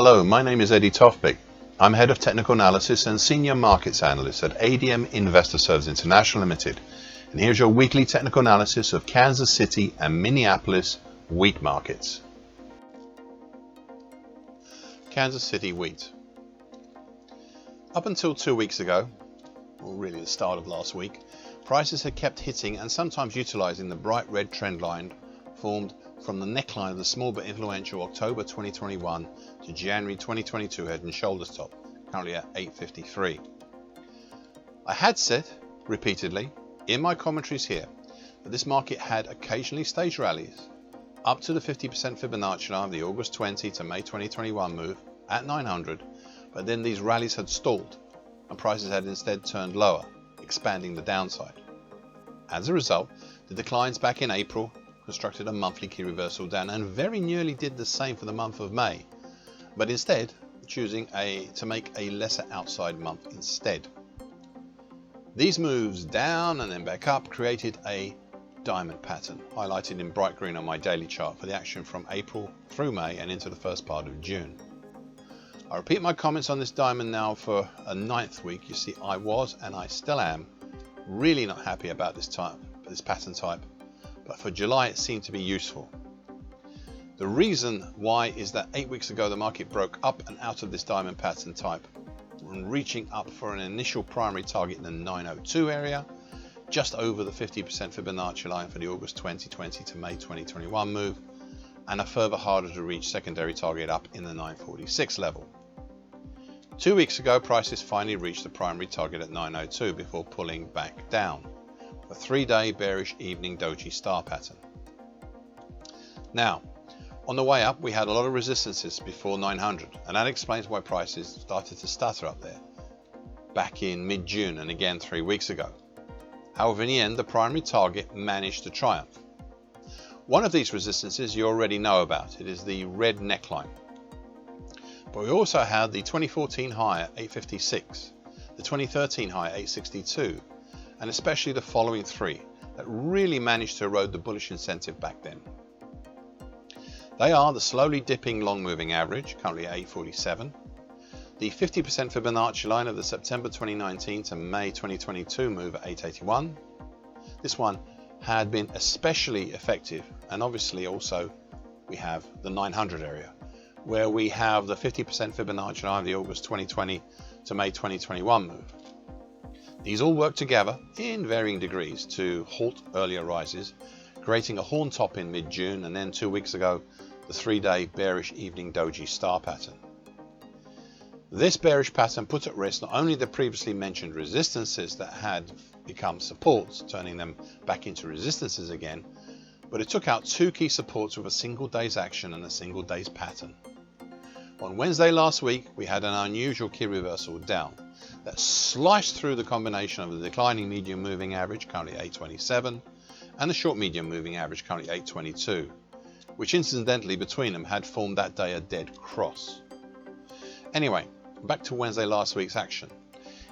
Hello, my name is Eddie Tofpik. I'm Head of Technical Analysis and Senior Markets Analyst at ADM Investor Services International Limited. And here's your weekly technical analysis of Kansas City and Minneapolis wheat markets. Kansas City wheat. Up until 2 weeks ago, or really the start of last week, prices had kept hitting and sometimes utilizing the bright red trend line formed from the neckline of the small but influential October 2021 to January 2022 head and shoulders top, currently at 853. I had said repeatedly in my commentaries here that this market had occasionally staged rallies up to the 50% Fibonacci line of the August 20 to May 2021 move at 900, but then these rallies had stalled and prices had instead turned lower, expanding the downside. As a result, the declines back in April constructed a monthly key reversal down and very nearly did the same for the month of May, but instead choosing to make a lesser outside month instead. These moves down and then back up created a diamond pattern, highlighted in bright green on my daily chart for the action from April through May and into the first part of June. I repeat my comments on this diamond now for a 9th week. You see, I was and I still am really not happy about this pattern type, but for July it seemed to be useful. The reason why is that 8 weeks ago the market broke up and out of this diamond pattern type and reaching up for an initial primary target in the 902 area, just over the 50% Fibonacci line for the August 2020 to May 2021 move, and a further harder to reach secondary target up in the 946 level. 2 weeks ago prices finally reached the primary target at 902 before pulling back down. A 3-day bearish evening doji star pattern. Now, on the way up we had a lot of resistances before 900, and that explains why prices started to stutter up there back in mid-June and again 3 weeks ago. However, in the end the primary target managed to triumph. One of these resistances you already know about. It is the red neckline. But we also had the 2014 high at 856, the 2013 high at 862, and especially the following three that really managed to erode the bullish incentive back then. They are the slowly dipping long moving average, currently at 847, the 50% Fibonacci line of the September 2019 to May 2022 move at 881. This one had been especially effective, and obviously also we have the 900 area, where we have the 50% Fibonacci line of the August 2020 to May 2021 move. These all work together in varying degrees to halt earlier rises, creating a horn top in mid-June and then 2 weeks ago the 3-day bearish evening doji star pattern. This bearish pattern put at risk not only the previously mentioned resistances that had become supports, turning them back into resistances again, but it took out 2 key supports with a single day's action and a single day's pattern. On Wednesday last week we had an unusual key reversal down that sliced through the combination of the declining medium moving average, currently 827, and the short medium moving average, currently 822, which incidentally between them had formed that day a dead cross. Anyway, back to Wednesday last week's action.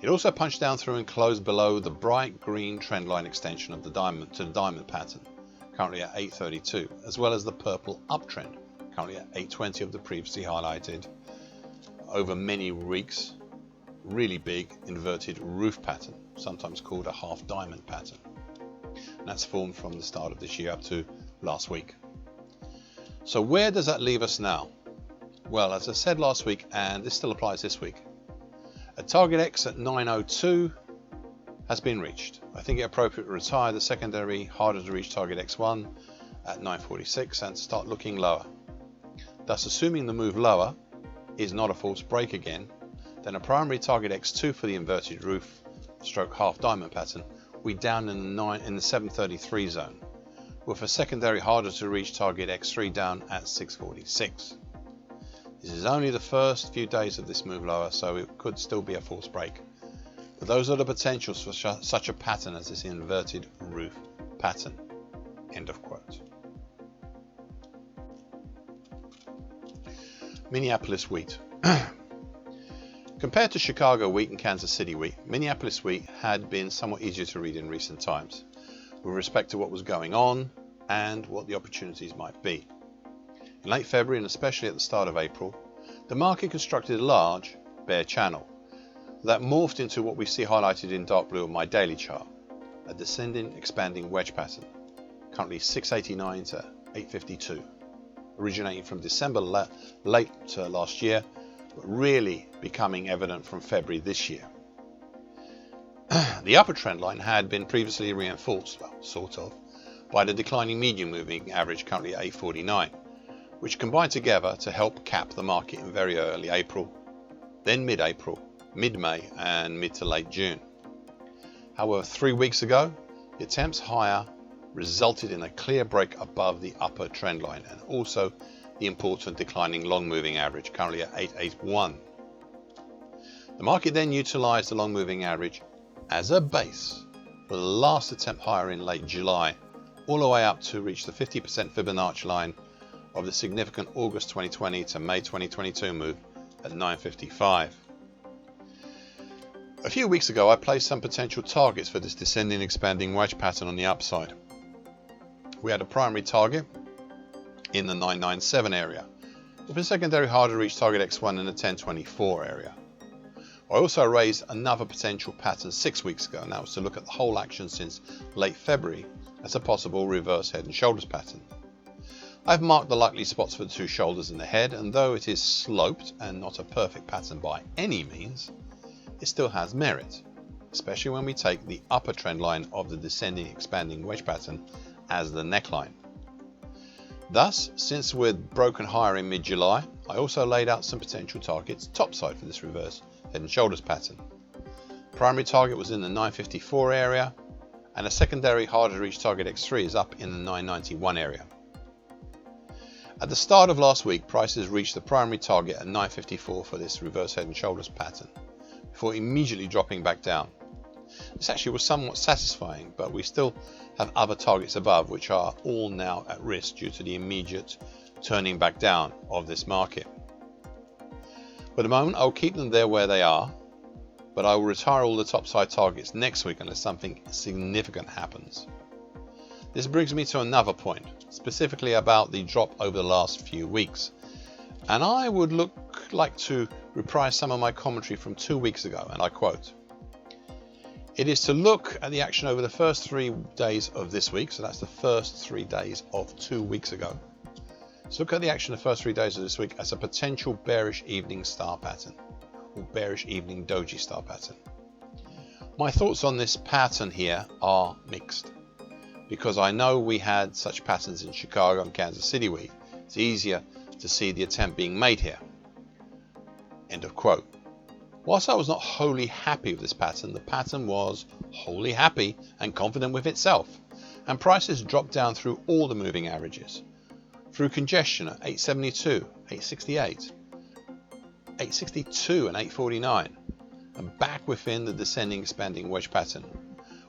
It also punched down through and closed below the bright green trendline extension of the diamond to the diamond pattern, currently at 832, as well as the purple uptrend, currently at 820 of the previously highlighted over many weeks really big inverted roof pattern, sometimes called a half diamond pattern. And that's formed from the start of this year up to last week. So where does that leave us now? Well, as I said last week, and this still applies this week, a target X at 902 has been reached. I think it appropriate to retire the secondary harder to reach target X1 at 946 and start looking lower. Thus, assuming the move lower is not a false break again, then a primary target X2 for the inverted roof stroke half diamond pattern will be down in the 733 zone, with a secondary harder to reach target X3 down at 646. This is only the first few days of this move lower, so it could still be a false break. But those are the potentials for such a pattern as this inverted roof pattern. End of quote. Minneapolis wheat. Compared to Chicago wheat and Kansas City wheat, Minneapolis wheat had been somewhat easier to read in recent times, with respect to what was going on and what the opportunities might be. In late February and especially at the start of April, the market constructed a large bear channel that morphed into what we see highlighted in dark blue on my daily chart, a descending expanding wedge pattern, currently 689 to 852, originating from December late last year, but really becoming evident from February this year. The upper trend line had been previously reinforced, well, sort of, by the declining medium moving average, currently at 849, which combined together to help cap the market in very early April, then mid-April, mid-May and mid to late June. However, 3 weeks ago, the attempts higher resulted in a clear break above the upper trend line and also the important declining long moving average, currently at 881. The market then utilized the long moving average as a base for the last attempt higher in late July, all the way up to reach the 50% Fibonacci line of the significant August 2020 to May 2022 move at 955. A few weeks ago, I placed some potential targets for this descending expanding wedge pattern on the upside. We had a primary target in the 997 area, with a secondary hard to reach target X1 in the 1024 area. I also raised another potential pattern 6 weeks ago, and that was to look at the whole action since late February as a possible reverse head and shoulders pattern. I've marked the likely spots for the two shoulders in the head, and though it is sloped and not a perfect pattern by any means, it still has merit, especially when we take the upper trend line of the descending expanding wedge pattern as the neckline. Thus, since we'd broken higher in mid-July, I also laid out some potential targets topside for this reverse head and shoulders pattern. Primary target was in the 954 area, and a secondary harder to reach target X3 is up in the 991 area. At the start of last week, prices reached the primary target at 954 for this reverse head and shoulders pattern, before immediately dropping back down. This actually was somewhat satisfying, but we still have other targets above which are all now at risk due to the immediate turning back down of this market. For the moment, I'll keep them there where they are, but I will retire all the topside targets next week unless something significant happens. This brings me to another point, specifically about the drop over the last few weeks, and I would like to reprise some of my commentary from 2 weeks ago, and I quote, "It is to look at the action over the first 3 days of this week," so that's the first 3 days of 2 weeks ago. So look at the action of the first 3 days of this week as a potential bearish evening star pattern, or bearish evening doji star pattern. My thoughts on this pattern here are mixed, because I know we had such patterns in Chicago and Kansas City week. It's easier to see the attempt being made here. End of quote. Whilst I was not wholly happy with this pattern, the pattern was wholly happy and confident with itself, and prices dropped down through all the moving averages, through congestion at 872, 868, 862 and 849, and back within the descending expanding wedge pattern,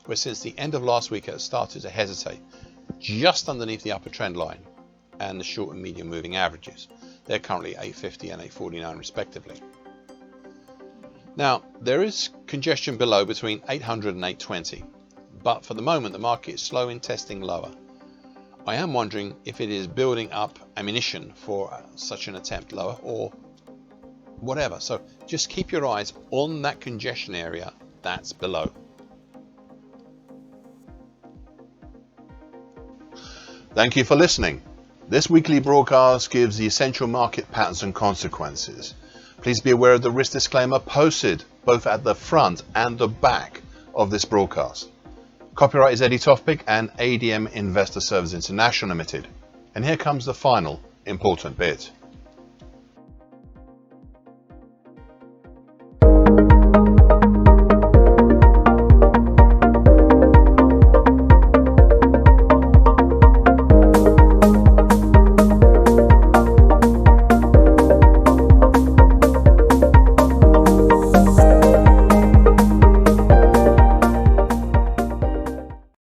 where since the end of last week it has started to hesitate just underneath the upper trend line and the short and medium moving averages. They're currently 850 and 849 respectively. Now, there is congestion below between 800 and 820, but for the moment the market is slow in testing lower. I am wondering if it is building up ammunition for such an attempt lower or whatever, so just keep your eyes on that congestion area that's below. Thank you for listening. This weekly broadcast gives the essential market patterns and consequences. Please be aware of the risk disclaimer posted both at the front and the back of this broadcast. Copyright is Eddie Tofpik and ADM Investor Services International Limited. And here comes the final important bit.